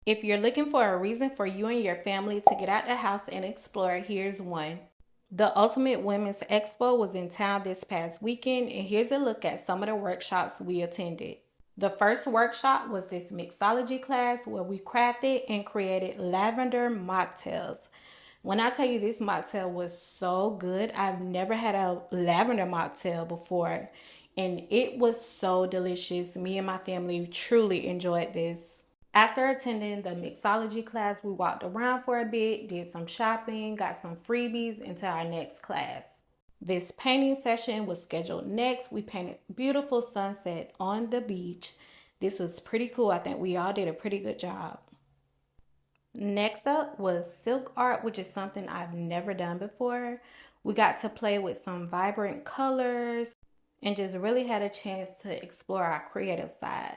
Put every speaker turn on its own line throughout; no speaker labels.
If you're looking for a reason for you and your family to get out the house and explore, here's one. The Ultimate Women's Expo was in town this past weekend, and here's a look at some of the workshops we attended. The first workshop was this mixology class where we crafted and created lavender mocktails. When I tell you this mocktail was so good, I've never had a lavender mocktail before, and it was so delicious. Me and my family truly enjoyed this. After attending the mixology class, we walked around for a bit, did some shopping, got some freebies into our next class. This painting session was scheduled next. We painted beautiful sunset on the beach. This was pretty cool. I think we all did a pretty good job. Next up was silk art, which is something I've never done before. We got to play with some vibrant colors and just really had a chance to explore our creative side.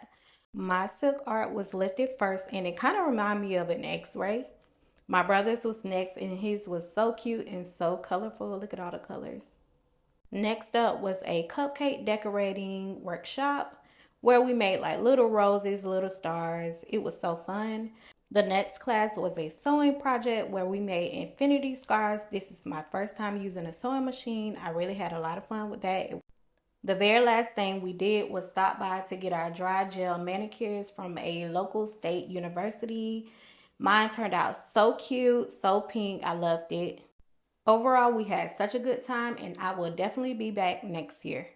My silk art was lifted first and it kind of reminded me of an x-ray. My brother's was next and his was so cute and so colorful. Look at all the colors. Next up was a cupcake decorating workshop where we made like little roses, little stars. It was so fun. The next class was a sewing project where we made infinity scarves. This is my first time using a sewing machine. I really had a lot of fun with that. The very last thing we did was stop by to get our dry gel manicures from a local state university. Mine turned out so cute, so pink. I loved it. Overall, we had such a good time, and I will definitely be back next year.